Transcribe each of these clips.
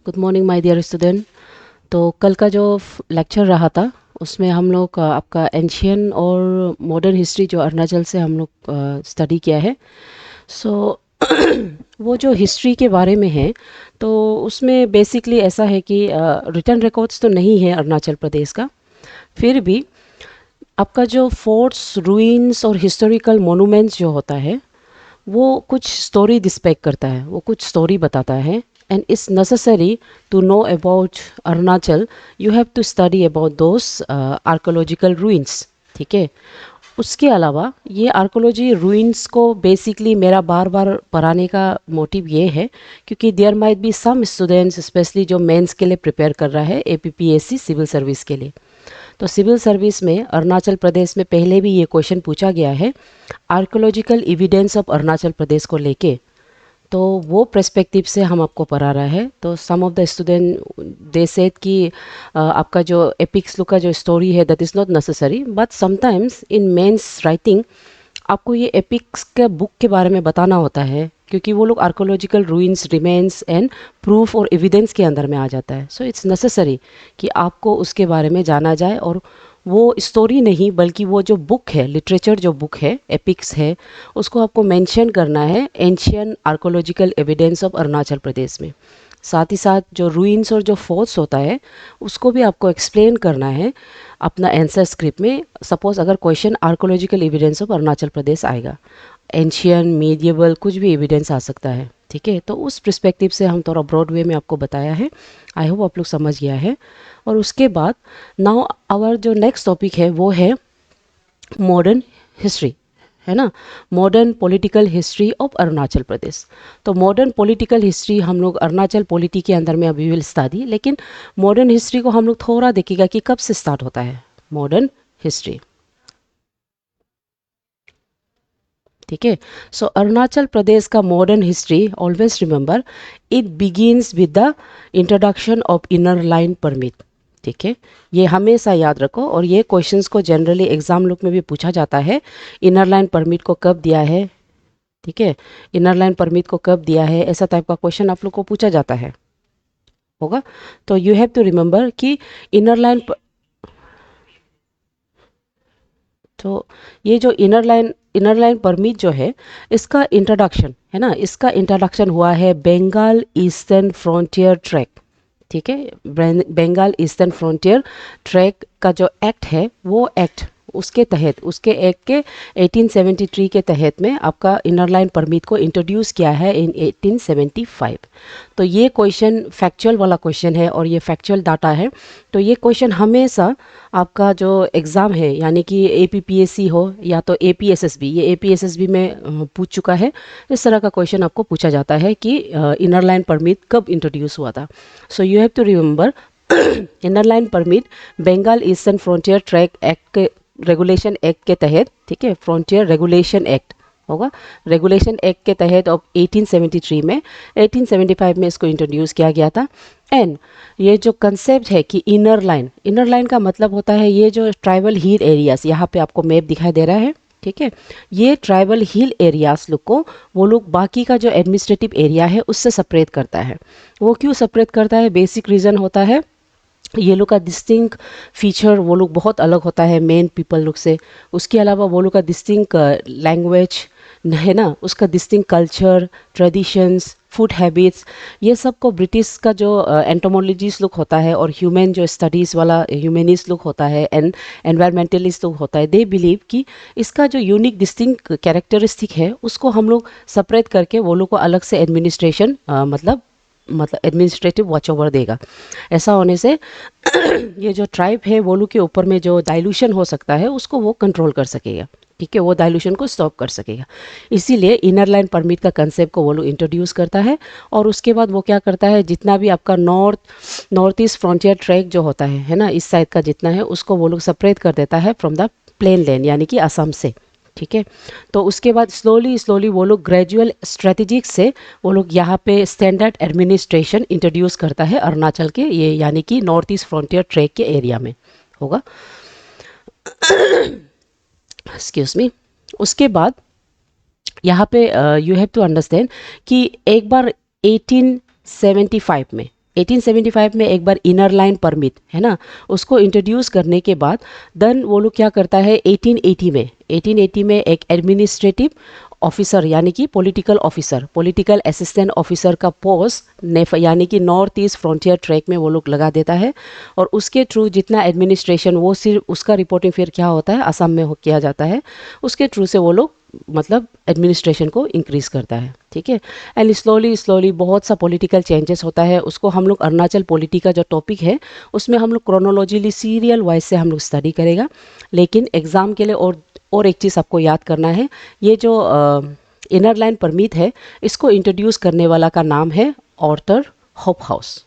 Good morning my dear student. तो कल का जो लेक्चर रहा था उसमें हम लोग आपका एंशियन और मॉडर्न हिस्ट्री जो अरुणाचल से हम लोग स्टडी किया है। सो वो जो हिस्ट्री के बारे में है तो उसमें बेसिकली ऐसा है कि रिटर्न रिकॉर्ड्स तो नहीं है अरुणाचल प्रदेश का। फिर भी आपका जो फोर्ट्स रूइंस और हिस्टोरिकल मोनूमेंट्स जो होता है वो कुछ स्टोरी डिस्पेक्ट करता है, वो कुछ स्टोरी बताता है। And it's necessary to know about Arunachal, you have to study about those archaeological ruins. ठीक है। उसके अलावा ये आर्कोलॉजी रूइंस को बेसिकली मेरा बार बार पढ़ाने का मोटिव ये है क्योंकि there might be some students specially जो मेंस के लिए प्रिपेयर कर रहा है एपीपीएससी सिविल सर्विस के लिए। तो सिविल सर्विस में अरुणाचल प्रदेश में पहले भी ये क्वेश्चन पूछा गया है आर्कोलॉजिकल एविडेंस ऑफ अरुणाचल प्रदेश को लेके। तो वो पर्सपेक्टिव से हम आपको पढ़ा रहा है। तो some of the student they said कि आपका जो एपिक्स लुक का जो स्टोरी है that is not necessary, but sometimes in mains writing आपको ये एपिक्स के बुक के बारे में बताना होता है क्योंकि वो लोग archaeological ruins remains and proof और एविडेंस के अंदर में आ जाता है। सो इट्स नेसेसरी कि आपको उसके बारे में जाना जाए और वो स्टोरी नहीं बल्कि वो जो बुक है, लिटरेचर जो बुक है, एपिक्स है, उसको आपको मेंशन करना है ancient archaeological evidence of Arunachal Pradesh में। साथ ही साथ जो रूइंस और जो फोर्ट्स होता है उसको भी आपको एक्सप्लेन करना है अपना आंसर स्क्रिप्ट में। सपोज अगर question archaeological evidence of Arunachal Pradesh आएगा, एंशियन मीडिएवल कुछ भी एविडेंस आ सकता है। ठीक है। तो उस पर्सपेक्टिव से हम थोड़ा ब्रॉड वे में आपको बताया है। आई होप आप लोग समझ गया है। और उसके बाद नाउ आवर जो नेक्स्ट टॉपिक है वो है मॉडर्न हिस्ट्री, है ना। Modern political history of Arunachal Pradesh. तो मॉडर्न पॉलिटिकल हिस्ट्री हम लोग अरुणाचल पॉलिटी के अंदर में अभी विल स्टडी, लेकिन मॉडर्न हिस्ट्री को हम लोग थोड़ा देखेगा कि कब से स्टार्ट होता है मॉडर्न हिस्ट्री। ठीक है। सो अरुणाचल प्रदेश का modern history, always remember it begins with the introduction of inner line permit. ठीक है। ये हमेशा याद रखो और ये क्वेश्चंस को जनरली एग्जाम लुक में भी पूछा जाता है। इनर लाइन परमिट को कब दिया है, ठीक है, इनर लाइन परमिट को कब दिया है, ऐसा टाइप का क्वेश्चन आप लोग को पूछा जाता है होगा। तो यू हैव टू रिमेंबर कि इनर लाइन, तो ये जो इनर लाइन परमिट जो है इसका इंट्रोडक्शन है ना, इसका इंट्रोडक्शन हुआ है बंगाल ईस्टर्न फ्रंटियर ट्रैक। ठीक है। बंगाल ईस्टर्न फ्रंटियर ट्रैक का जो एक्ट है वो एक्ट उसके तहत, उसके एक्ट के 1873 के तहत में आपका इनर लाइन परमिट को इंट्रोड्यूस किया है इन 1875। तो ये क्वेश्चन फैक्चुअल वाला क्वेश्चन है और ये फैक्चुअल डाटा है। तो ये क्वेश्चन हमेशा आपका जो एग्ज़ाम है यानी कि एपीपीएससी हो या तो एपीएसएसबी, ये एपीएसएसबी में पूछ चुका है, इस तरह का क्वेश्चन आपको पूछा जाता है कि इनर लाइन परमिट कब इंट्रोड्यूस हुआ था। So you have to remember inner line permit Bengal eastern frontier tract act के रेगुलेशन एक्ट के तहत, ठीक है, फ्रंटियर रेगुलेशन एक्ट होगा, रेगुलेशन एक्ट के तहत ऑफ 1873 में 1875 में इसको इंट्रोड्यूस किया गया था। एंड ये जो कंसेप्ट है कि इनर लाइन का मतलब होता है ये जो ट्राइबल हिल एरियाज, यहाँ पे आपको मैप दिखाई दे रहा है, ठीक है, ये ट्राइबल हिल एरियाज लोग को वो लोग बाकी का जो एडमिनिस्ट्रेटिव एरिया है उससे सेपरेट करता है। वो क्यों सेपरेट करता है, बेसिक रीज़न होता है ये लोग का डिस्टिंक्ट फीचर, वो लोग बहुत अलग होता है मेन पीपल लोग से। उसके अलावा वो लोग का डिस्टिंक्ट लैंग्वेज है ना, उसका distinct culture, traditions, food habits, ये सब को ब्रिटिश का जो एंटोमोलॉजिस्ट लोग होता है और ह्यूमन जो स्टडीज़ वाला ह्यूमनिस्ट लोग होता है एंड एनवायरमेंटलिस्ट लोग होता है, दे बिलीव कि इसका जो यूनिक डिस्टिंक्ट कैरेक्टरिस्टिक है उसको हम लोग सेपरेट करके वो लोग को अलग से एडमिनिस्ट्रेशन मतलब एडमिनिस्ट्रेटिव वॉच ओवर देगा। ऐसा होने से ये जो ट्राइब है वो लोग के ऊपर में जो डाइल्यूशन हो सकता है उसको वो कंट्रोल कर सकेगा। ठीक है, वो डाइल्यूशन को स्टॉप कर सकेगा। इसीलिए इनर लाइन परमिट का कंसेप्ट को वो लोग इंट्रोड्यूस करता है। और उसके बाद वो क्या करता है, जितना भी आपका नॉर्थ ईस्ट फ्रंटियर ट्रैक जो होता है ना, इस साइड का जितना है उसको वो लोग सेपरेट कर देता है फ्रॉम द प्लेन लैंड यानी कि असम से। ठीक है। तो उसके बाद स्लोली वो लोग ग्रेजुअल स्ट्रेटेजिक से वो लोग यहाँ पे स्टैंडर्ड एडमिनिस्ट्रेशन इंट्रोड्यूस करता है अरुणाचल के ये यानी कि नॉर्थ ईस्ट फ्रंटियर ट्रैक के एरिया में होगा। Excuse me. उसके बाद यहाँ पे यू हैव टू अंडरस्टैंड कि एक बार 1875 में 1875 में एक बार इनर लाइन परमिट, है ना, उसको इंट्रोड्यूस करने के बाद देन वो लोग क्या करता है, 1880 में एक एडमिनिस्ट्रेटिव ऑफिसर यानी कि पॉलिटिकल असिस्टेंट ऑफिसर का पोस्ट नेफ यानी कि नॉर्थ ईस्ट फ्रंटियर ट्रैक में वो लोग लगा देता है। और उसके थ्रू जितना एडमिनिस्ट्रेशन, वो सिर्फ उसका रिपोर्टिंग फिर क्या होता है, असम में किया जाता है। उसके थ्रू से वो लोग मतलब एडमिनिस्ट्रेशन को इंक्रीज करता है, ठीक है। एंड स्लोली बहुत सा पॉलिटिकल चेंजेस होता है। उसको हम लोग अरुणाचल पॉलिटी का जो टॉपिक है उसमें हम लोग क्रोनोलॉजिली सीरियल वाइज से हम लोग स्टडी करेगा। लेकिन एग्ज़ाम के लिए और एक चीज़ आपको याद करना है, ये जो इनर लाइन परमिट है इसको इंट्रोड्यूस करने वाला का नाम है ऑर्थर होपहाउस।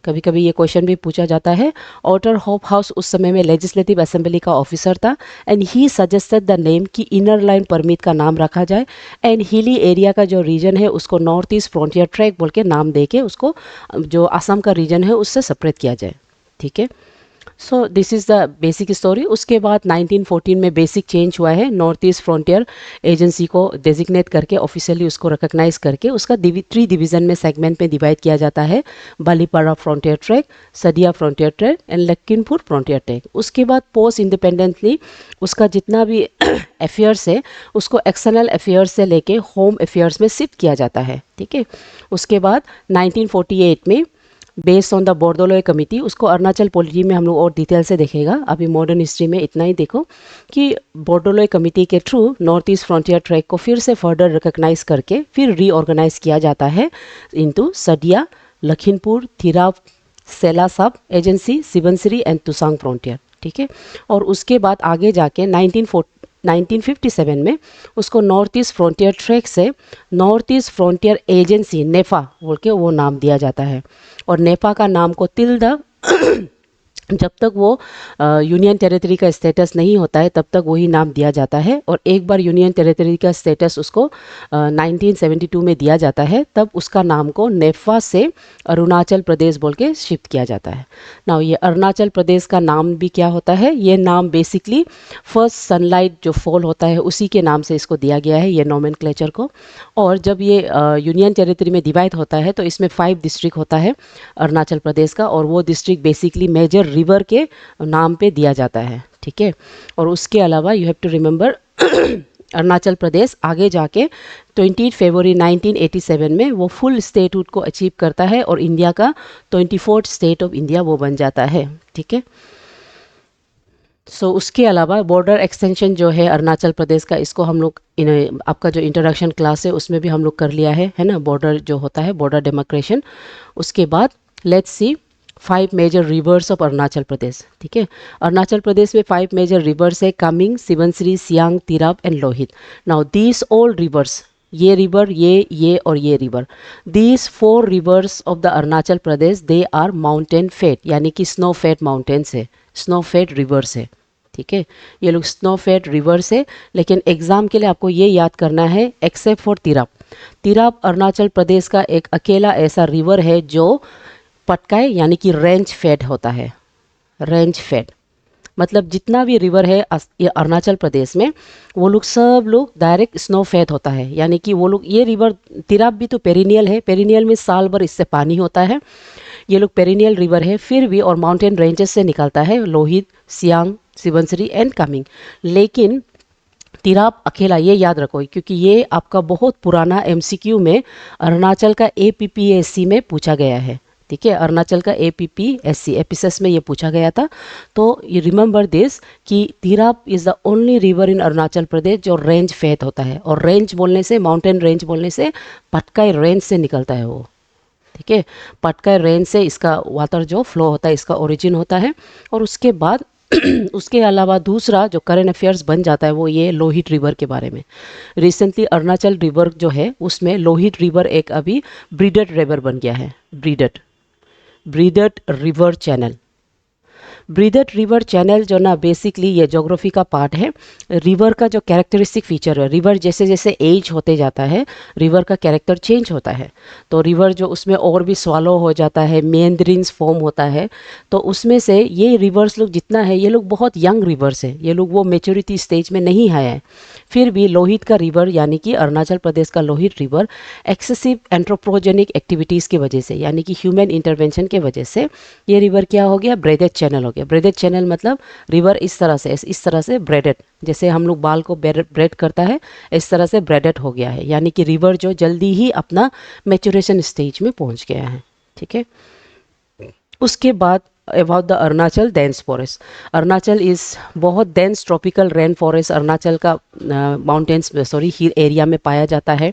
कभी कभी ये क्वेश्चन भी पूछा जाता है। ऑर्थर होपहाउस उस समय में लेजिस्लेटिव असेंबली का ऑफिसर था and he suggested the name कि इनर लाइन परमिट का नाम रखा जाए एंड हिली एरिया का जो रीजन है उसको नॉर्थ ईस्ट फ्रंटियर ट्रैक बोल के नाम दे के उसको जो असम का रीजन है उससे सेपरेट किया जाए, ठीक है। So this is the basic story. उसके बाद 1914 में बेसिक चेंज हुआ है, नॉर्थ ईस्ट फ्रंटियर एजेंसी को डेजिग्नेट करके ऑफिशियली उसको रिकॉग्नाइज करके उसका 3 डिवीज़न में सेगमेंट में डिवाइड किया जाता है, Balipara frontier tract, Sadiya frontier tract and Lakhimpur frontier tract. उसके बाद पोस्ट इंडिपेंडेंटली उसका जितना भी अफेयर्स है उसको एक्सटर्नल अफेयर्स से लेके होम अफेयर्स में शिफ्ट किया जाता है, ठीक है। उसके बाद 1948 में बेस्ड ऑन द बोर्डोलोई कमिटी, उसको अरुणाचल पॉलिटी में हम लोग और डिटेल से देखेगा। अभी मॉडर्न हिस्ट्री में इतना ही देखो कि बोर्डोलोई कमिटी के through north east frontier track को फिर से फर्दर रिकॉग्नाइज करके फिर रीऑर्गेनाइज किया जाता है इनटू सदिया, लखीमपुर, थिराप, सेला सब एजेंसी, सिबनसिरी एंड तुसांग फ्रंटियर, ठीक है। और उसके बाद आगे जाके 1957 में उसको नॉर्थ ईस्ट फ्रंटियर ट्रैक से नॉर्थ ईस्ट फ्रंटियर एजेंसी नेफा बोल के वो नाम दिया जाता है। और नेफा का नाम को टिल द जब तक वो यूनियन टेरिटरी का स्टेटस नहीं होता है तब तक वही नाम दिया जाता है। और एक बार यूनियन टेरिटरी का स्टेटस उसको 1972 में दिया जाता है, तब उसका नाम को नेफा से अरुणाचल प्रदेश बोल के शिफ्ट किया जाता है। नाउ ये अरुणाचल प्रदेश का नाम भी क्या होता है, ये नाम बेसिकली फर्स्ट सनलाइट जो फॉल होता है उसी के नाम से इसको दिया गया है, ये नोमेनक्लेचर को। और जब ये यूनियन टेरिटरी में डिवाइड होता है तो इसमें 5 डिस्ट्रिक्ट होता है अरुणाचल प्रदेश का, और वो डिस्ट्रिक्ट बेसिकली मेजर रिवर के नाम पे दिया जाता है, ठीक है। और उसके अलावा you have to remember Arunachal Pradesh आगे जाके 20 फरवरी 1987 में वो फुल स्टेटहुड को अचीव करता है और इंडिया का 24th स्टेट ऑफ इंडिया वो बन जाता है, ठीक है। उसके अलावा बॉर्डर एक्सटेंशन जो है अरुणाचल प्रदेश का, इसको हम लोग आपका जो इंट्रोडक्शन क्लास है उसमें भी हम लोग कर लिया है ना, बॉर्डर जो होता है बॉर्डर डेमार्केशन। उसके बाद let's see 5 major rivers of Arunachal Pradesh, ठीक है। अरुणाचल प्रदेश में 5 मेजर रिवर्स है, Kameng, Subansiri, Siang, Tirap and Lohit. Now these all rivers, ये रिवर, ये और ये river, these 4 rivers of the Arunachal Pradesh they are mountain fed यानी कि स्नो फेड माउंटेन्स है, स्नो फेड रिवर्स है, ठीक है। ये लोग स्नो फेड रिवर्स है। लेकिन एग्जाम के लिए आपको ये याद करना है एक्सेप्ट फॉर तिराप, तिराप अरुणाचल प्रदेश का एक अकेला ऐसा रिवर है जो पटकाए यानी कि रेंज फेड होता है। रेंज फेड मतलब जितना भी रिवर है ये अरुणाचल प्रदेश में, वो लोग सब लोग डायरेक्ट स्नो फेड होता है, यानी कि वो लोग, ये रिवर तिराप भी तो पेरिनियल है, पेरिनियल में साल भर इससे पानी होता है, ये लोग पेरिनियल रिवर है फिर भी, और माउंटेन रेंजेस से निकलता है, लोहित, सियांग, सिबनसिरी एंड कामिंग। लेकिन तिराप अकेला, ये याद रखो क्योंकि ये आपका बहुत पुराना एमसीक्यू में अरुणाचल का एपीपीएससी में पूछा गया है, ठीक है। अरुणाचल का एपीपीएससी एपिसेस में ये पूछा गया था। तो ये रिमेंबर दिस कि Tirap is the only river in Arunachal Pradesh जो रेंज फेड होता है, और रेंज बोलने से, माउंटेन रेंज बोलने से पटकाई रेंज से निकलता है वो, ठीक है। पटकाई रेंज से इसका वाटर जो फ्लो होता है इसका ओरिजिन होता है। और उसके बाद उसके अलावा दूसरा जो करंट अफेयर्स बन जाता है वो ये लोहित रिवर के बारे में। रिसेंटली अरुणाचल रिवर जो है उसमें लोहित रिवर एक अभी ब्रीडेड रिवर बन गया है, braided river channel. Braided river channel जो ना बेसिकली ये ज्योग्राफी का पार्ट है। रिवर का जो कैरेक्टरिस्टिक फीचर है, रिवर जैसे जैसे एज होते जाता है रिवर का कैरेक्टर चेंज होता है। तो रिवर जो उसमें और भी स्वालो हो जाता है, मेंड्रिन्स फॉर्म होता है। तो उसमें से ये रिवर्स लोग जितना है, ये लोग बहुत यंग रिवर्स हैं, ये लोग वो मेच्योरिटी स्टेज में नहीं आए हैं। फिर भी लोहित का रिवर यानी कि अरुणाचल प्रदेश का Lohit river excessive anthropogenic activities की वजह से यानी कि ह्यूमन इंटरवेंशन के वजह से ये रिवर क्या हो गया, ब्रेडेड चैनल हो गया। ब्रेडेड चैनल मतलब रिवर इस तरह से ब्रेडेड, जैसे हम लोग बाल को ब्रेड करता है इस तरह से ब्रेडेड हो गया है, यानी कि रिवर जो जल्दी ही अपना मैच्योरेशन स्टेज में पहुंच गया है। ठीक है, उसके बाद about the Arunachal dense forest. Arunachal is बहुत dense tropical rain forest Arunachal का माउंटेन्स हिल एरिया में पाया जाता है।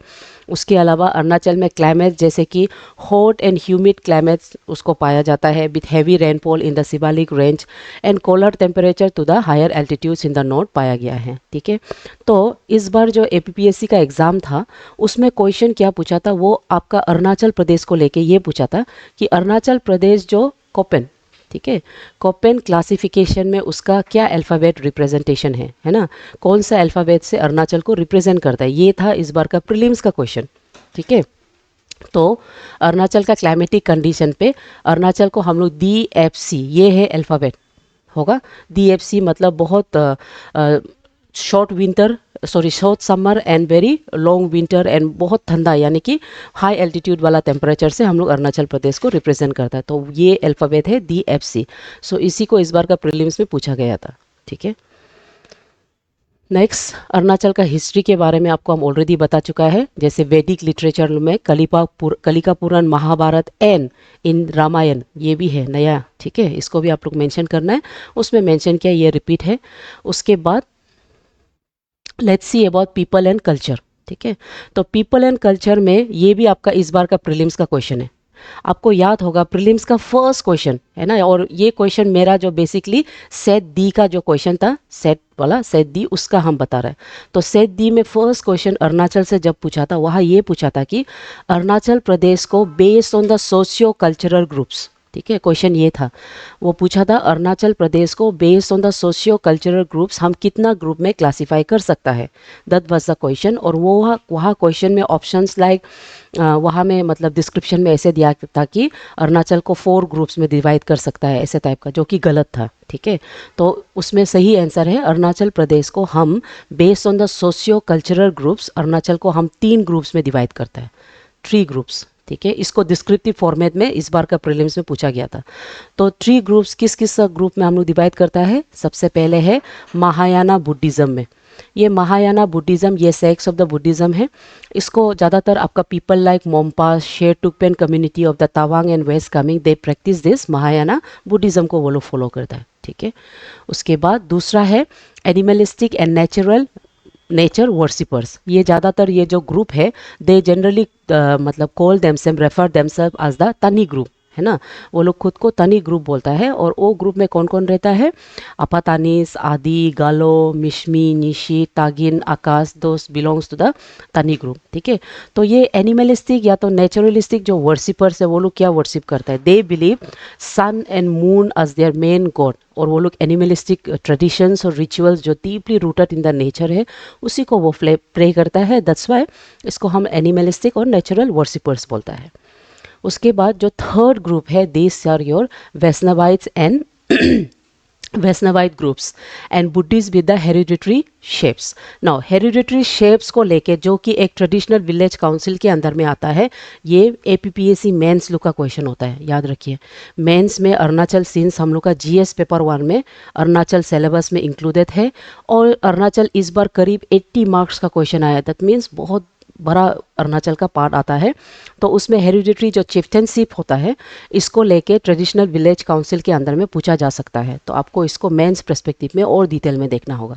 उसके अलावा अरुणाचल में क्लाइमेट जैसे कि हॉट एंड ह्यूमिड क्लाइमेट उसको पाया जाता है with heavy rainfall in the Shivalik range and cooler temperature to the higher altitudes in the north पाया गया है। ठीक है, तो इस बार जो APPSC का एग्ज़ाम था उसमें क्वेश्चन क्या पूछा था, वो आपका अरुणाचल प्रदेश को लेके ये पूछा था कि अरुणाचल प्रदेश जो कोपेन, ठीक है, कोपेन क्लासिफिकेशन में उसका क्या अल्फ़ाबेट रिप्रेजेंटेशन है ना, कौन सा अल्फ़ाबेट से अरुणाचल को रिप्रेजेंट करता है, ये था इस बार का प्रीलिम्स का क्वेश्चन। ठीक है, तो अरुणाचल का क्लाइमेटिक कंडीशन पे अरुणाचल को हम लोग DFC, ये है अल्फ़ाबेट होगा। DFC मतलब बहुत short summer and very long winter and बहुत ठंडा, यानी कि हाई एल्टीट्यूड वाला टेम्परेचर से हम लोग अरुणाचल प्रदेश को रिप्रेजेंट करता है। तो ये अल्फ़ाबेट है DFC। सो इसी को इस बार का प्रीलिम्स में पूछा गया था। ठीक है, नेक्स्ट अरुणाचल का हिस्ट्री के बारे में आपको हम ऑलरेडी बता चुका है, जैसे वैदिक लिटरेचर में कलिका पुराण, महाभारत एंड इन रामायण, ये भी है नया। ठीक है, इसको भी आप लोग मेंशन करना है, उसमें मेंशन किया, ये रिपीट है। उसके बाद let's see about people and culture. ठीक है, तो पीपल एंड कल्चर में ये भी आपका इस बार का प्रीलिम्स का क्वेश्चन है। आपको याद होगा प्रीलिम्स का फर्स्ट क्वेश्चन है ना, और ये क्वेश्चन मेरा जो बेसिकली सेट डी का जो क्वेश्चन था, सेट डी, उसका हम बता रहे हैं। तो सेट डी में फर्स्ट क्वेश्चन अरुणाचल से जब पूछा था, वहाँ ये पूछा था कि अरुणाचल प्रदेश को based on the socio cultural groups, ठीक है, क्वेश्चन ये था, वो पूछा था अरुणाचल प्रदेश को based on the socio cultural groups हम कितना ग्रुप में क्लासीफाई कर सकता है, दैट वाज द क्वेश्चन। और वो वहाँ क्वेश्चन में ऑप्शंस लाइक वहाँ में मतलब डिस्क्रिप्शन में ऐसे दिया था कि अरुणाचल को 4 ग्रुप्स में डिवाइड कर सकता है, ऐसे टाइप का, जो कि गलत था। ठीक है, तो उसमें सही आंसर है अरुणाचल प्रदेश को हम based on the socio cultural groups, Arunachal को हम 3 ग्रुप्स में डिवाइड करता है, 3 ग्रुप्स। ठीक है, इसको डिस्क्रिप्टिव फॉर्मेट में इस बार का प्रीलिम्स में पूछा गया था। तो 3 ग्रुप्स किस किस ग्रुप में हम लोग डिवाइड करता है, सबसे पहले है महायाना बुद्धिज़्म में। ये महायाना बुद्धिज़्म ये सेक्स ऑफ द बुद्धिज़्म है। इसको ज़्यादातर आपका people like Monpa, Sherdukpen community of the Tawang and west Kameng, they practice this Mahayana Buddhism को वो लोग फॉलो करता है। ठीक है, उसके बाद दूसरा है एनिमलिस्टिक एंड नेचर वर्शिपर्स। ये ज़्यादातर ये जो ग्रुप है दे जनरली मतलब call themselves, refer themselves as the Tani group, है ना, वो लोग खुद को तनी ग्रुप बोलता है। और वो ग्रुप में कौन कौन रहता है, अपातानीस, आदि, गालो, मिश्मी, निशी, तागिन, आकाश, दोस्त belongs to the Tani group. ठीक है, तो ये एनिमलिस्टिक या तो नेचुरलिस्टिक जो वर्शिपर्स है, वो लोग क्या वर्शिप करता है, they believe sun and moon as their main god. और वो लोग एनिमलिस्टिक ट्रेडिशंस और रिचुअल्स जो deeply rooted in the nature है, उसी को वो प्रे करता है। दैट्स वाई इसको हम एनिमलिस्टिक और नेचुरल वर्शिपर्स बोलता है। उसके बाद जो थर्ड ग्रुप है, this are your Vaishnavites and Vaishnavite groups and Buddhist with the hereditary chiefs. Now hereditary chiefs को लेके जो कि एक ट्रेडिशनल विलेज काउंसिल के अंदर में आता है, ये APPSC मेंस लुक का क्वेश्चन होता है, याद रखिए। मेंस में अरुणाचल सिंस हम लोग का GS पेपर 1 में अरुणाचल सिलेबस में इंक्लूडेड है, और अरुणाचल इस बार करीब 80 मार्क्स का क्वेश्चन आया, दैट मीन्स बहुत बड़ा अरुणाचल का पार्ट आता है। तो उसमें हेरिडिटरी जो चिफ्टेनशिप होता है, इसको लेके ट्रेडिशनल विलेज काउंसिल के अंदर में पूछा जा सकता है। तो आपको इसको मेंस पर्सपेक्टिव में और डिटेल में देखना होगा।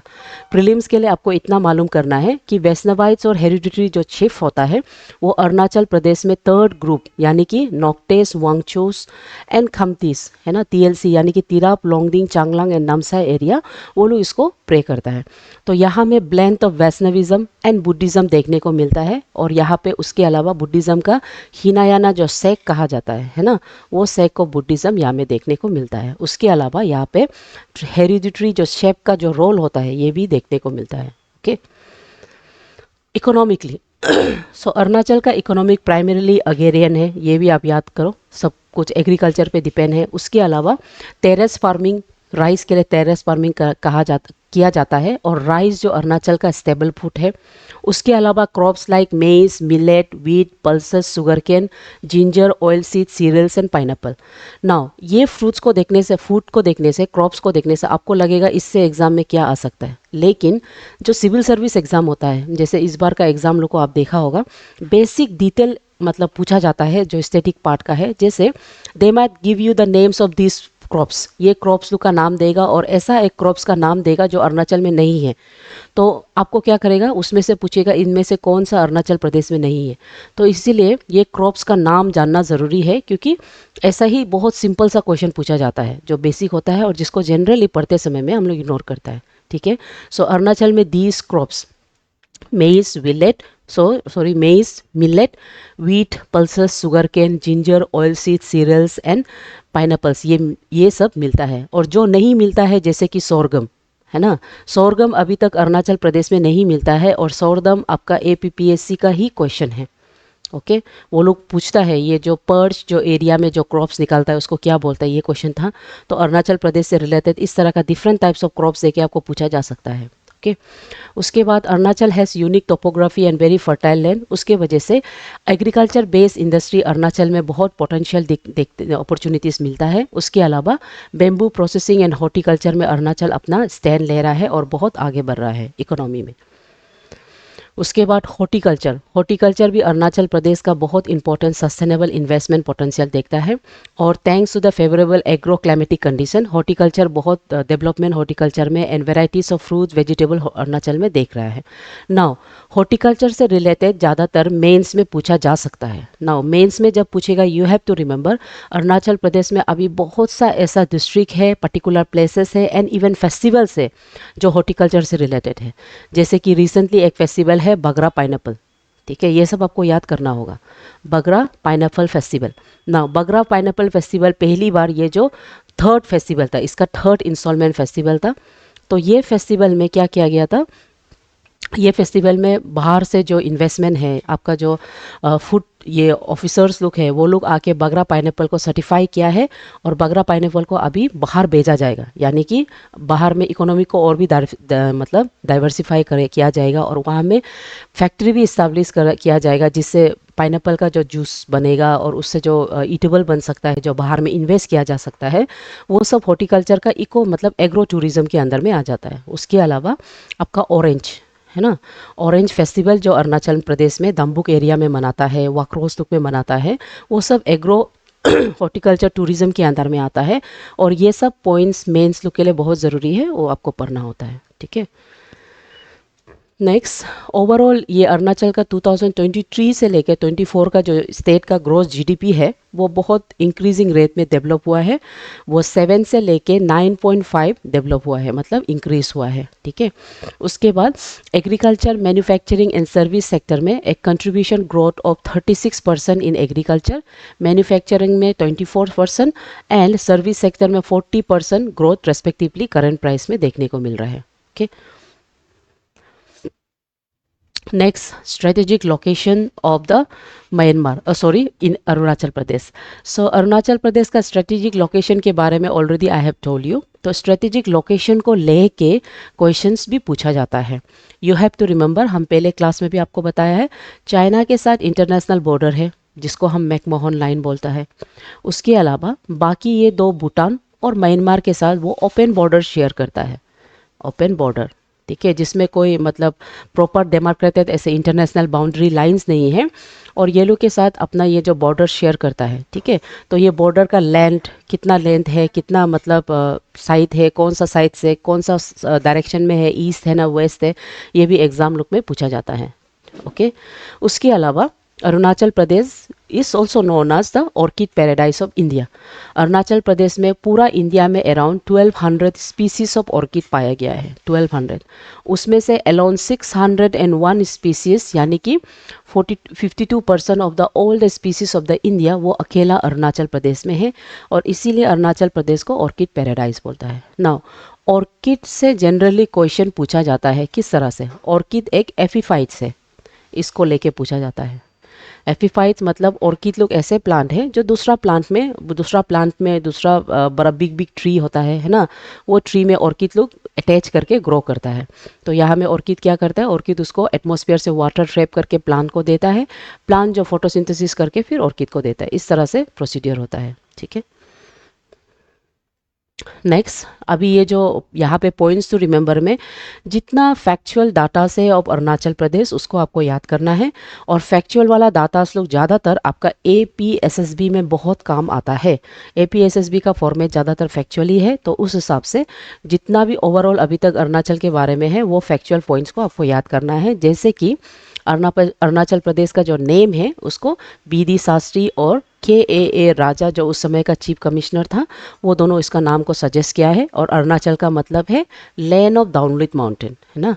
प्रीलिम्स के लिए आपको इतना मालूम करना है कि वैष्णवाइट्स और हेरिडिटरी जो चिफ होता है, वो अरुणाचल प्रदेश में थर्ड ग्रुप यानी कि नोक्टेस, वांगचूस एंड खमतीस, है ना, TLC यानी कि तिराप, लोंगडिंग, चांगलांग एंड नामसाई एरिया, वो लोग इसको प्रे करता है। तो यहाँ में ब्लेंथ ऑफ वैष्णविज्म एंड बुद्धिज़्म देखने को मिलता है। और यहाँ पे उसके अलावा बुद्धिज़्म का हीनायाना जो सेक कहा जाता है ना, वो सेक ऑफ बुद्धिज़्म यहाँ में देखने को मिलता है। उसके अलावा यहाँ पे हेरिडिटरी जो शेप का जो रोल होता है ये भी देखने को मिलता है। ओके, इकोनॉमिकली सो अरुणाचल का इकोनॉमिक प्राइमरीली अगेरियन है, ये भी आप याद करो, सब कुछ एग्रीकल्चर पे डिपेंड है। उसके अलावा टेरेस फार्मिंग, राइस के लिए टेरेस फार्मिंग किया जाता है, और राइस जो अरुणाचल का स्टेबल फूड है। उसके अलावा crops like maize, millet, wheat, pulses, sugar cane, ginger, oil seed, cereals and pineapple. Now ये फ्रूट्स को देखने से, फूड को देखने से, क्रॉप्स को देखने से आपको लगेगा इससे एग्जाम में क्या आ सकता है, लेकिन जो सिविल सर्विस एग्जाम होता है, जैसे इस बार का एग्जाम लोग को आप देखा होगा, बेसिक डिटेल मतलब पूछा जाता है जो स्टैटिक पार्ट का है। जैसे they might give you the names of this crops, ये क्रॉप्स का नाम देगा और ऐसा एक क्रॉप्स का नाम देगा जो अरुणाचल में नहीं है। तो आपको क्या करेगा, उसमें से पूछेगा इनमें से कौन सा अरुणाचल प्रदेश में नहीं है। तो इसीलिए ये क्रॉप्स का नाम जानना ज़रूरी है, क्योंकि ऐसा ही बहुत सिंपल सा क्वेश्चन पूछा जाता है जो बेसिक होता है और जिसको जनरली पढ़ते समय में हम लोग इग्नोर करता है। ठीक है, सो अरुणाचल में दीज क्रॉप्स मेज, मेज, millet, wheat, pulses, sugar cane, ginger, oil seeds, cereals and pineapples, ये सब मिलता है। और जो नहीं मिलता है जैसे कि सोरगम है ना, सोरगम अभी तक अरुणाचल प्रदेश में नहीं मिलता है, और सोरगम आपका APPSC का ही क्वेश्चन है। ओके, वो लोग पूछता है ये जो पर्च जो एरिया में जो क्रॉप्स निकलता है उसको क्या बोलता है, ये क्वेश्चन था। तो अरुणाचल प्रदेश से रिलेटेड इस तरह का डिफरेंट टाइप्स ऑफ क्रॉप्स देके आपको पूछा जा सकता है। ओके, उसके बाद Arunachal has unique topography and very fertile land, उसके वजह से एग्रीकल्चर बेस्ड इंडस्ट्री अरुणाचल में बहुत पोटेंशियल अपॉर्चुनिटीज़ मिलता है। उसके अलावा बेम्बू प्रोसेसिंग एंड हॉर्टिकल्चर में अरुणाचल अपना स्टैंड ले रहा है और बहुत आगे बढ़ रहा है इकोनॉमी में। उसके बाद हॉर्टिकल्चर भी अरुणाचल प्रदेश का बहुत इंपॉर्टेंट सस्टेनेबल इन्वेस्टमेंट पोटेंशियल देखता है, और thanks to the favourable agro climatic condition horticulture बहुत डेवलपमेंट हॉर्टिकल्चर में and varieties of fruits vegetable Arunachal में देख रहा है। नाउ हॉर्टिकल्चर से रिलेटेड ज़्यादातर मेंस में पूछा जा सकता है। नाउ मेंस में जब पूछेगा you have to remember Arunachal Pradesh में अभी बहुत सा ऐसा डिस्ट्रिक्ट है, पर्टिकुलर प्लेसेस है एंड इवन फेस्टिवल्स है जो हॉर्टिकल्चर से रिलेटेड है। जैसे कि रिसेंटली एक फेस्टिवल है बगरा पाइनएप्पल, ठीक है, ये सब आपको याद करना होगा, बगरा पाइनएप्पल फेस्टिवल। ना बगरा पाइनएप्पल फेस्टिवल पहली बार, ये जो थर्ड फेस्टिवल था, इसका थर्ड इंस्टॉलमेंट फेस्टिवल था। तो ये फेस्टिवल में क्या किया गया था, ये फेस्टिवल में बाहर से जो इन्वेस्टमेंट है, आपका जो फूड ये ऑफिसर्स लोग हैं वो लोग आके बगरा पाइनएप्पल को सर्टिफाई किया है, और बगरा पाइनएप्पल को अभी बाहर भेजा जाएगा, यानी कि बाहर में इकोनॉमी को और भी मतलब डाइवर्सिफाई किया जाएगा, और वहाँ में फैक्ट्री भी इस्टेब्लिश किया जाएगा, जिससे पाइनएप्पल का जो जूस बनेगा और उससे जो ईटेबल बन सकता है, जो बाहर में इन्वेस्ट किया जा सकता है, वो सब हॉर्टिकल्चर का इको मतलब एग्रो टूरिज्म के अंदर में आ जाता है। उसके अलावा आपका ऑरेंज है ना, ऑरेंज फेस्टिवल जो अरुणाचल प्रदेश में दम्बुक एरिया में मनाता है, वाक्रोस में मनाता है, वो सब एग्रो हॉर्टिकल्चर टूरिज्म के अंदर में आता है। और ये सब पॉइंट्स मेंस लोग के लिए बहुत ज़रूरी है, वो आपको पढ़ना होता है। ठीक है, नेक्स्ट ओवरऑल ये अरुणाचल का 2023 से लेकर 24 का जो स्टेट का ग्रोथ जीडीपी है वो बहुत इंक्रीजिंग रेट में डेवलप हुआ है, वो 7 से लेके 9.5 डेवलप हुआ है, मतलब इंक्रीज हुआ है। ठीक है, उसके बाद agriculture, manufacturing and service sector में एक contribution growth of 36% in agriculture, manufacturing में 24% एंड सर्विस सेक्टर में 40% ग्रोथ रेस्पेक्टिवली करंट प्राइस में देखने को मिल रहा है। Okay, next strategic location of the Myanmar in Arunachal Pradesh. So Arunachal Pradesh का स्ट्रेटेजिक लोकेशन के बारे में already I have told you. तो स्ट्रेटेजिक लोकेशन को लेके क्वेश्चंस भी पूछा जाता है। यू हैव टू रिमेंबर, हम पहले क्लास में भी आपको बताया है, चाइना के साथ इंटरनेशनल बॉर्डर है जिसको हम मैकमोहन लाइन बोलता है। उसके अलावा बाकी ये दो भूटान और म्यांमार के साथ वो ओपन बॉर्डर शेयर करता है, ओपन बॉर्डर, ठीक है, जिसमें कोई मतलब प्रॉपर डेमार्केटेड ऐसे इंटरनेशनल बाउंड्री लाइंस नहीं है, और ये लोग के साथ अपना ये जो बॉर्डर शेयर करता है। ठीक है, तो ये बॉर्डर का लेंथ कितना लेंथ है, कितना मतलब साइड है, कौन सा साइड से कौन सा डायरेक्शन में है, ईस्ट है ना वेस्ट है, ये भी एग्जाम लोग में पूछा जाता है। ओके, उसके अलावा Arunachal Pradesh is also known as the orchid paradise of India. Arunachal Pradesh में पूरा इंडिया में अराउंड 1200 स्पीसीज ऑफ ऑर्किड पाया गया है, 1200। उसमें से अराउंड 601 स्पीसीज यानी कि 52% of the all the species of the India वो अकेला अरुणाचल प्रदेश में है, और इसीलिए अरुणाचल प्रदेश को ऑर्किड पैराडाइज बोलता है। नाउ ऑर्किड से जनरली क्वेश्चन पूछा जाता है किस तरह से। ऑर्किड एक एफिफाइट्स है, इसको लेके पूछा जाता है। एफिफाइट्स मतलब ऑर्किड लोग ऐसे प्लांट है जो दूसरा प्लांट में दूसरा बड़ा बिग बिग ट्री होता है ना, वो ट्री में ऑर्किड लोग अटैच करके ग्रो करता है। तो यहाँ में ऑर्किड क्या करता है, ऑर्किड उसको एटमॉस्फेयर से वाटर ट्रैप करके प्लांट को देता है, प्लांट जो फोटोसिंथेसिस करके फिर ऑर्किड को देता है। इस तरह से प्रोसीडियर होता है, ठीक है। नेक्स्ट, अभी ये जो यहाँ पे पॉइंट्स टू रिमेंबर में जितना फैक्चुअल डाटा से ऑफ अरुणाचल प्रदेश उसको आपको याद करना है, और फैक्चुअल वाला डाटा लोग ज़्यादातर आपका APSSB में बहुत काम आता है। APSSB का फॉर्मेट ज़्यादातर फैक्चुअली है, तो उस हिसाब से जितना भी ओवरऑल अभी तक अरुणाचल के बारे में है वो फैक्चुअल पॉइंट्स को आपको याद करना है। जैसे कि अरुणाचल प्रदेश का जो नेम है उसको BD शास्त्री और KAA राजा जो उस समय का चीफ कमिश्नर था, वो दोनों इसका नाम को सजेस्ट किया है। और अरुणाचल का मतलब है लैंड ऑफ डाउनलिट माउंटेन, है ना।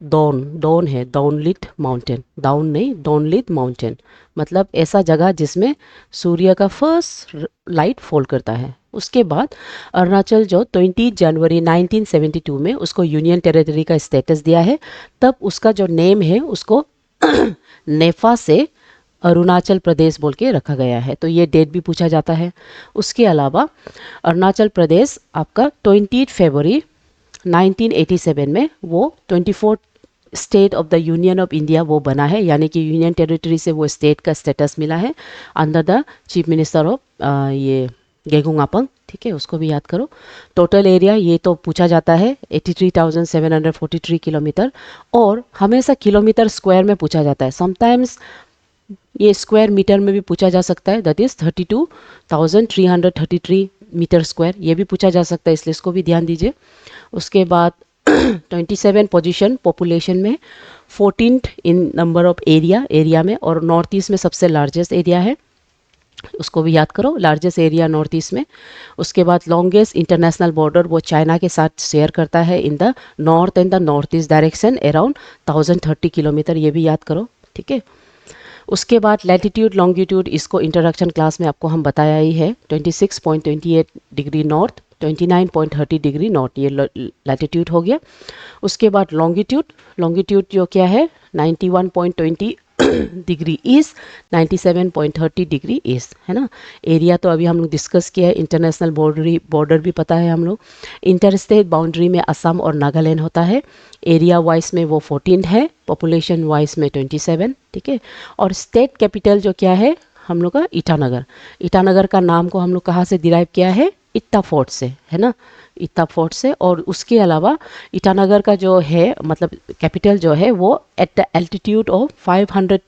डॉन है, डाउनलिट माउंटेन, डाउन नहीं, डाउनलिट माउंटेन मतलब ऐसा जगह जिसमें सूर्य का फर्स्ट लाइट फॉल करता है। उसके बाद अरुणाचल जो 20 जनवरी 1972 में उसको यूनियन टेरिटरी का स्टेटस दिया है, तब उसका जो नेम है उसको नेफा से अरुणाचल प्रदेश बोल के रखा गया है। तो ये डेट भी पूछा जाता है। उसके अलावा अरुणाचल प्रदेश आपका 20 फरवरी 1987 में वो 24 state of the union of India वो बना है, यानी कि यूनियन टेरिटरी से वो स्टेट का स्टेटस मिला है under the chief minister of ये गेगुंग अपंग, ठीक है, उसको भी याद करो। टोटल एरिया ये तो पूछा जाता है 83,743 किलोमीटर, और हमेशा किलोमीटर स्क्वायर में पूछा जाता है। समटाइम्स ये स्क्वायर मीटर में भी पूछा जा सकता है, दैट इज 32,333 मीटर स्क्वायर, ये भी पूछा जा सकता है, इसलिए इसको भी ध्यान दीजिए। उसके बाद 27 पोजीशन पॉपुलेशन में, 14th in number of area में, और नॉर्थ ईस्ट में सबसे लार्जेस्ट एरिया है, उसको भी याद करो, लार्जेस्ट एरिया नॉर्थ ईस्ट में। उसके बाद लॉन्गेस्ट इंटरनेशनल बॉर्डर वो चाइना के साथ शेयर करता है इन the north and the north east direction, around 1030 kilometre, ये भी याद करो, ठीक है। उसके बाद लैटिट्यूड लॉन्गिट्यूड, इसको इंट्रोडक्शन क्लास में आपको हम बताया ही है। 26.28 डिग्री नॉर्थ, 29.30 डिग्री नॉर्थ, ये लैटिट्यूड हो गया। उसके बाद लॉन्गिट्यूड जो क्या है 91.20 डिग्री ईस्ट, 97.30 डिग्री ईस्ट, है ना। एरिया तो अभी हम लोग डिस्कस किया है, इंटरनेशनल बॉर्डर भी पता है हम लोग। इंटरस्टेट बाउंड्री में असम और नागालैंड होता है। एरिया वाइज में वो 14 है, पॉपुलेशन वाइज में 27, ठीक है। और स्टेट कैपिटल जो क्या है हम लोग का ईटानगर का नाम को हम लोग कहाँ से डिराइव किया है, इट्टा फोर्ट से, है ना, इट्टा फोर्ट से। और उसके अलावा ईटानगर का जो है मतलब कैपिटल जो है वो at the altitude of 500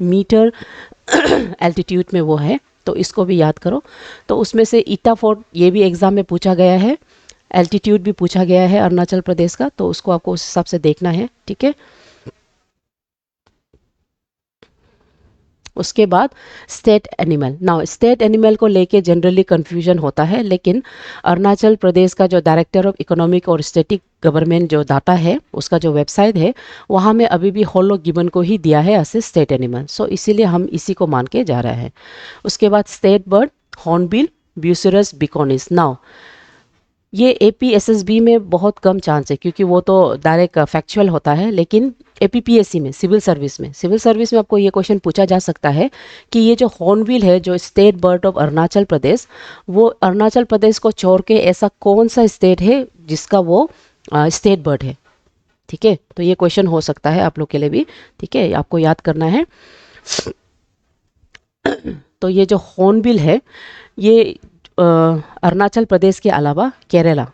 metre altitude में वो है, तो इसको भी याद करो। तो उसमें से इट्टा फोर्ट ये भी एग्जाम में पूछा गया है, एल्टीट्यूड भी पूछा गया है अरुणाचल प्रदेश का, तो उसको आपको उस हिसाब से देखना है, ठीक है। उसके बाद state animal. Now state animal को लेके जनरली कंफ्यूजन होता है, लेकिन अरुणाचल प्रदेश का जो डायरेक्टर ऑफ इकोनॉमिक और स्टेटिक गवर्नमेंट जो डाटा है उसका जो वेबसाइट है वहाँ में अभी भी होलो गिबन को ही दिया है एज स्टेट एनिमल, सो इसीलिए हम इसी को मान के जा रहे हैं। उसके बाद स्टेट बर्ड हॉर्नबिल ब्यूसिरस बिकॉनिस। नाउ ये APSSB में बहुत कम चांस है क्योंकि वो तो डायरेक्ट फैक्चुअल होता है, लेकिन APPSC में सिविल सर्विस में आपको ये क्वेश्चन पूछा जा सकता है कि ये जो हॉर्नबिल है जो स्टेट बर्ड ऑफ अरुणाचल प्रदेश, वो अरुणाचल प्रदेश को छोड़ के ऐसा कौन सा स्टेट है जिसका वो स्टेट बर्ड है, ठीक है। तो ये क्वेश्चन हो सकता है आप लोग के लिए भी, ठीक है, आपको याद करना है। तो ये जो हॉर्नबिल है ये अरुणाचल प्रदेश के अलावा केरला,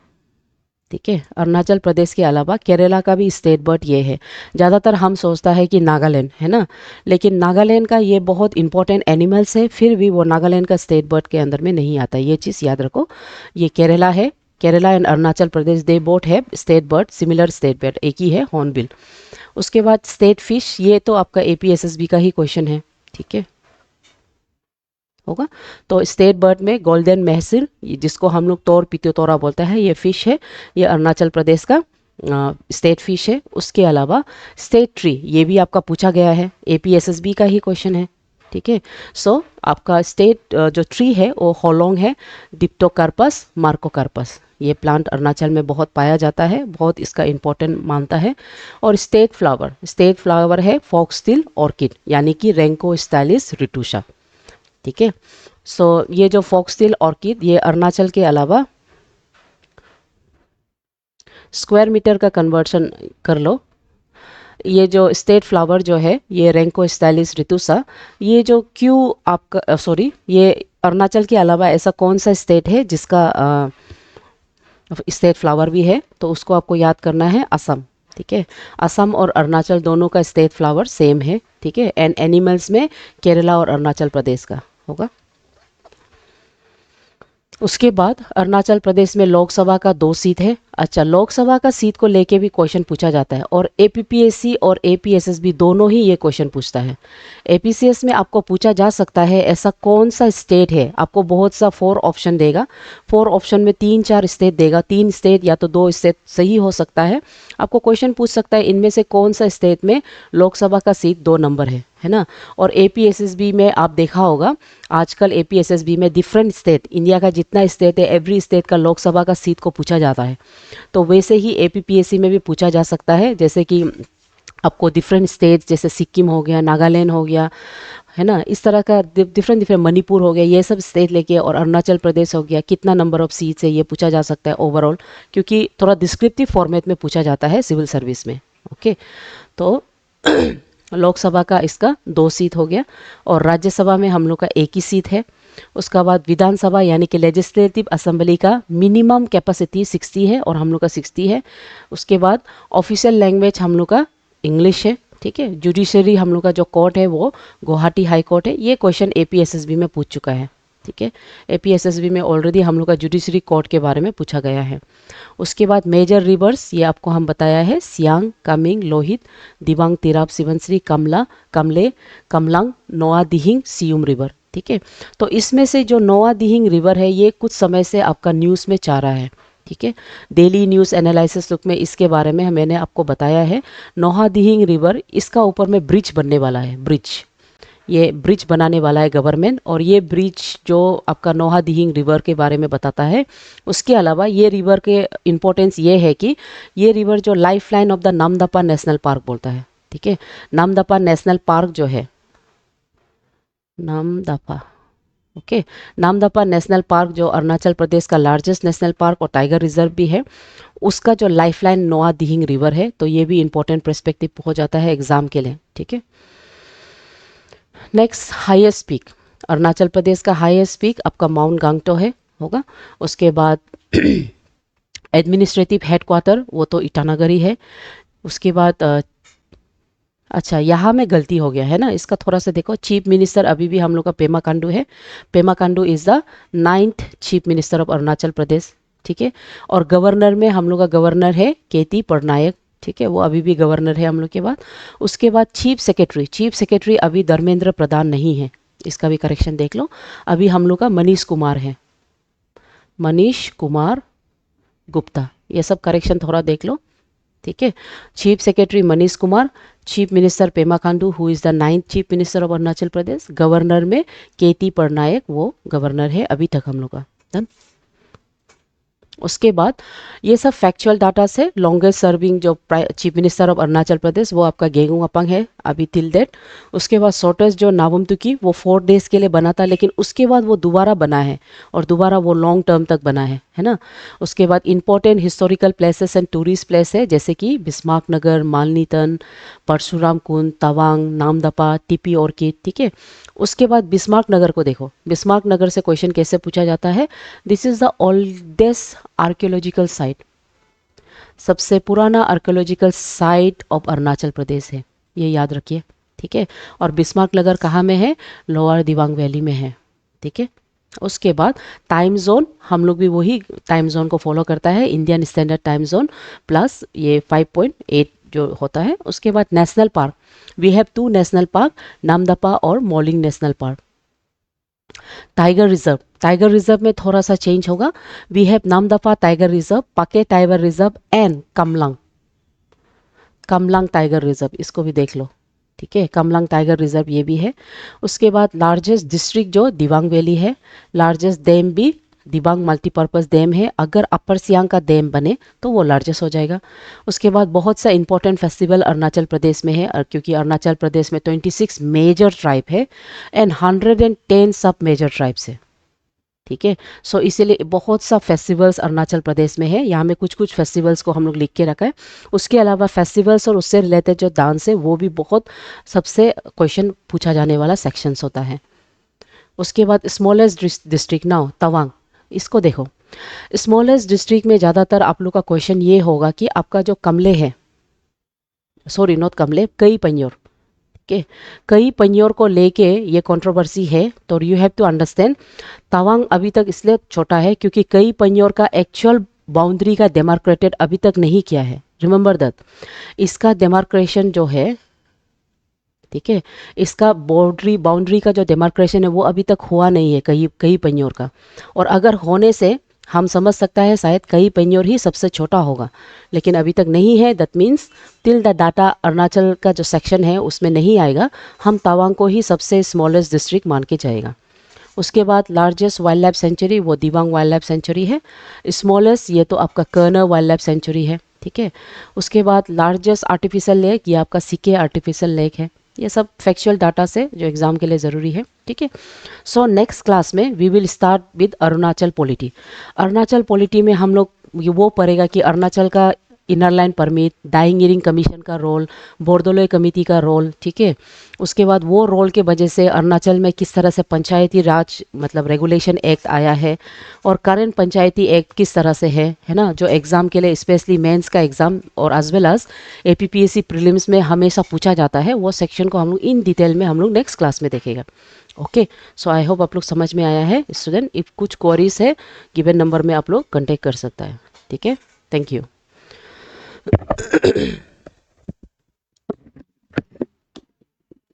ठीक है, अरुणाचल प्रदेश के अलावा केरला का भी स्टेट बर्ड ये है। ज़्यादातर हम सोचता है कि नागालैंड, है ना, लेकिन नागालैंड का ये बहुत इंपॉर्टेंट एनिमल्स है, फिर भी वो नागालैंड का स्टेट बर्ड के अंदर में नहीं आता, ये चीज़ याद रखो। ये केरला है, Kerala and Arunachal Pradesh they both है state bird, similar state bird, एक ही है हॉर्नबिल। उसके बाद स्टेट फिश, ये तो आपका एपीएसएसबी का ही क्वेश्चन है, ठीक है, होगा। तो स्टेट बर्ड में गोल्डन महसिल, जिसको हम लोग तोर पित्योतोरा बोलते हैं, ये फिश है, ये अरुणाचल प्रदेश का स्टेट फिश है। उसके अलावा स्टेट ट्री, ये भी आपका पूछा गया है, एपीएसएसबी का ही क्वेश्चन है, ठीक है। सो आपका स्टेट जो ट्री है वो होलोंग है, डिप्टोकार्पस मार्कोकार्पस। ये प्लांट अरुणाचल में बहुत पाया जाता है, बहुत इसका इम्पोर्टेंट मानता है। और स्टेट फ्लावर है फॉक्सटेल ऑर्किड, यानी कि रेंको स्टाइलिस रिटूशा, ठीक है। सो ये जो फॉक्सटेल ऑर्किड, ये अरुणाचल के अलावा स्क्वायर मीटर का कन्वर्शन कर लो, ये जो स्टेट फ्लावर जो है ये रेंको स्टाइलिस रितुसा, ये जो क्यों आपका सॉरी, ये अरुणाचल के अलावा ऐसा कौन सा स्टेट है जिसका स्टेट फ्लावर भी है, तो उसको आपको याद करना है, असम, ठीक है। असम और अरुणाचल दोनों का स्टेट फ्लावर सेम है, ठीक है। एंड एनिमल्स में केरला और अरुणाचल प्रदेश का होगा। उसके बाद अरुणाचल प्रदेश में लोकसभा का 2 सीट है। अच्छा, लोकसभा का सीट को लेके भी क्वेश्चन पूछा जाता है, और एपीपीएससी और एपीएसएसबी दोनों ही ये क्वेश्चन पूछता है। एपीसीएस में आपको पूछा जा सकता है ऐसा कौन सा स्टेट है, आपको बहुत सा 4 ऑप्शन देगा, 4 ऑप्शन में 3-4 स्टेट देगा, 3 स्टेट या तो 2 स्टेट सही हो सकता है। आपको क्वेश्चन पूछ सकता है इनमें से कौन सा स्टेट में लोकसभा का सीट 2 नंबर है ना। और एपीएसएसबी में आप देखा होगा आजकल एपीएसएसबी में डिफरेंट स्टेट, इंडिया का जितना स्टेट है एवरी स्टेट का लोकसभा का सीट को पूछा जाता है। तो वैसे ही एपीपीएससी में भी पूछा जा सकता है, जैसे कि आपको डिफरेंट स्टेट जैसे सिक्किम हो गया, नागालैंड हो गया, है ना, इस तरह का डिफरेंट मणिपुर हो गया, ये सब स्टेट लेके, और अरुणाचल प्रदेश हो गया, कितना नंबर ऑफ सीट्स है ये पूछा जा सकता है ओवरऑल, क्योंकि थोड़ा डिस्क्रिप्टिव फॉर्मेट में पूछा जाता है सिविल सर्विस में। ओके, तो लोकसभा का इसका 2 सीट हो गया, और राज्यसभा में हम लोग का 1 ही सीट है। उसका बाद विधानसभा यानी कि लेजिस्लेटिव असेंबली का मिनिमम कैपेसिटी 60 है, और हम लोग का 60 है। उसके बाद ऑफिशियल लैंग्वेज हम लोग का इंग्लिश है, ठीक है। जुडिशरी हम लोग का जो कोर्ट है वो गुवाहाटी हाई कोर्ट है। ये क्वेश्चन एपीएसएसबी में पूछ चुका है, ठीक है। एपीएसएसबी में ऑलरेडी हम लोग का जुडिशरी कोर्ट के बारे में पूछा गया है। उसके बाद मेजर रिवर्स, ये आपको हम बताया है, सियांग, कामिंग, लोहित, दिबांग, तिराप, सिवनश्री, कमला, कमले, कमलांग, नोआ दिहिंग, सियुम रिवर, ठीक है। तो इसमें से जो नोआ दिहिंग रिवर है ये कुछ समय से आपका न्यूज़ में चाह रहा है, ठीक है। डेली न्यूज़ एनालिसिस लुक में इसके बारे में मैंने आपको बताया है। नोहा दिहिंग रिवर, इसका ऊपर में ब्रिज बनने वाला है, ये ब्रिज बनाने वाला है गवर्नमेंट, और ये ब्रिज जो आपका नोहा दिहिंग रिवर के बारे में बताता है। उसके अलावा ये रिवर के इम्पोर्टेंस ये है कि ये रिवर जो life line of the Namdapha national park बोलता है, ठीक है। नामदफा नेशनल पार्क जो है, Namdapha, okay, Namdapha national park जो अरुणाचल प्रदेश का लार्जेस्ट नेशनल पार्क और टाइगर रिजर्व भी है, उसका जो लाइफलाइन नोआ दिहिंग रिवर है, तो ये भी इंपॉर्टेंट पर्सपेक्टिव हो जाता है एग्जाम के लिए, ठीक है। Next, highest peak, Arunachal Pradesh का हाईएस्ट पीक आपका माउंट गांगटो है, होगा। उसके बाद एडमिनिस्ट्रेटिव हेडक्वार्टर वो तो ईटानगर ही है। उसके बाद अच्छा, यहाँ में गलती हो गया है ना, इसका थोड़ा सा देखो। चीफ मिनिस्टर अभी भी हम लोग का पेमा खांडू है। Pema Khandu is the 9th chief minister of Arunachal Pradesh, ठीक है। और गवर्नर में हम लोग का गवर्नर है केटी पटनायक, ठीक है, वो अभी भी गवर्नर है हम लोग के बाद। उसके बाद चीफ सेक्रेटरी अभी धर्मेंद्र प्रधान नहीं है, इसका भी करेक्शन देख लो। अभी हम लोग का मनीष कुमार है, मनीष कुमार गुप्ता, ये सब करेक्शन थोड़ा देख लो, ठीक है। Chief secretary Manish Kumar, chief minister Pema Khandu who is the 9th chief minister of Arunachal Pradesh, governor में केटी पटनायक, वो गवर्नर है अभी तक हम लोग का। डन। उसके बाद ये सब फैक्चुअल डाटा से लॉन्गेस्ट सर्विंग जो चीफ मिनिस्टर ऑफ अरुणाचल प्रदेश वो आपका गेंगू अपांग है अभी टिल डेट। उसके बाद शॉर्टेस्ट जो नाबम तुकी वो 4 डेज के लिए बना था, लेकिन उसके बाद वो दोबारा बना है, और दोबारा वो लॉन्ग टर्म तक बना है ना। उसके बाद important historical places and tourist place है, जैसे कि बिस्मार्क नगर, मालनीतन, परशुराम कुंड, तवांग, नामदपा, टिपी ऑर्किड, ठीक है। उसके बाद बिस्मार्क नगर को देखो, बिस्मार्क नगर से क्वेश्चन कैसे पूछा जाता है। This is the oldest archaeological site, सबसे पुराना आर्कियोलॉजिकल साइट ऑफ अरुणाचल प्रदेश है, ये याद रखिए, ठीक है। और बिस्मार्क नगर कहाँ में है, लोअर दिबांग वैली में है, ठीक है। उसके बाद टाइम जोन, हम लोग भी वही टाइम जोन को फॉलो करता है, Indian standard time zone plus ये 5.8 जो होता है। उसके बाद national park, we have 2 national park, Namdapha और Mouling national park. Tiger reserve, tiger reserve में थोड़ा सा चेंज होगा, we have Namdapha tiger reserve, Pakke tiger reserve and Kamlang, Kamlang tiger reserve, इसको भी देख लो। ठीक है, कमलांग टाइगर रिजर्व ये भी है। उसके बाद लार्जेस्ट डिस्ट्रिक्ट जो दिबांग वैली है, लार्जेस्ट डैम भी दिबांग मल्टीपर्पज़ डैम है। अगर अपर सियांग का डैम बने तो वो लार्जेस्ट हो जाएगा। उसके बाद बहुत सा इंपॉर्टेंट फेस्टिवल अरुणाचल प्रदेश में है, क्योंकि अरुणाचल प्रदेश में 26 मेजर ट्राइब है एंड 110 सब मेजर ट्राइब्स है। ठीक है, सो इसीलिए बहुत सा फेस्टिवल्स अरुणाचल प्रदेश में है। यहाँ में कुछ कुछ फेस्टिवल्स को हम लोग लिख के रखा है। उसके अलावा फेस्टिवल्स और उससे रिलेटेड जो डांस है वो भी बहुत सबसे क्वेश्चन पूछा जाने वाला सेक्शंस होता है। उसके बाद स्मॉलेस्ट डिस्ट्रिक्ट नाउ तवांग, इसको देखो। स्मॉलेस्ट डिस्ट्रिक्ट में ज़्यादातर आप लोग का क्वेश्चन ये होगा कि आपका जो कमले है, सॉरी नॉट कमले, कई पंयोर, ओके, कई पंयोर को लेके ये कंट्रोवर्सी है। तो you have to understand, Tawang अभी तक इसलिए छोटा है क्योंकि कई पंयोर का एक्चुअल बाउंड्री का डेमार्क्रेटेड अभी तक नहीं किया है। रिमेंबर दैट, इसका डेमार्क्रेशन जो है, ठीक है, इसका बाउंड्री का जो डेमार्क्रेशन है वो अभी तक हुआ नहीं है कई कई पंयोर का। और अगर होने से हम समझ सकता है शायद कई पंयोर ही सबसे छोटा होगा, लेकिन अभी तक नहीं है। That means till the data Arunachal का जो सेक्शन है उसमें नहीं आएगा, हम तवांग को ही सबसे स्मॉलेस्ट डिस्ट्रिक्ट मान के जाएगा। उसके बाद लार्जेस्ट वाइल्ड लाइफ सेंचुरी वो दिबांग वाइल्ड लाइफ सेंचुरी है। स्मॉलेस्ट ये तो आपका कर्नर वाइल्ड लाइफ सेंचुरी है। ठीक है, उसके बाद लार्जेस्ट आर्टिफिशियल लेक ये आपका सीके आर्टिफिशियल लेक है। ये सब फैक्चुअल डाटा से जो एग्जाम के लिए ज़रूरी है। ठीक है, सो नेक्स्ट क्लास में we will start with Arunachal polity. Arunachal polity में हम लोग वो पढ़ेगा कि अरुणाचल का inner line permit, Daying Ering commission का रोल, बोर्दोलोई कमेटी का रोल। ठीक है, उसके बाद वो रोल के वजह से अरुणाचल में किस तरह से पंचायती राज मतलब रेगुलेशन एक्ट आया है और करंट पंचायती एक्ट किस तरह से है ना, जो एग्ज़ाम के लिए स्पेशली मेंस का एग्ज़ाम और as well as APPSC prelims में हमेशा पूछा जाता है। वो सेक्शन को हम लोग इन डिटेल में हम लोग नेक्स्ट क्लास में देखेगा। ओके, सो आई होप आप लोग समझ में आया है स्टूडेंट। इफ कुछ क्वेरीज है गिवन नंबर में आप लोग कॉन्टेक्ट कर सकता है। ठीक है, थैंक यू।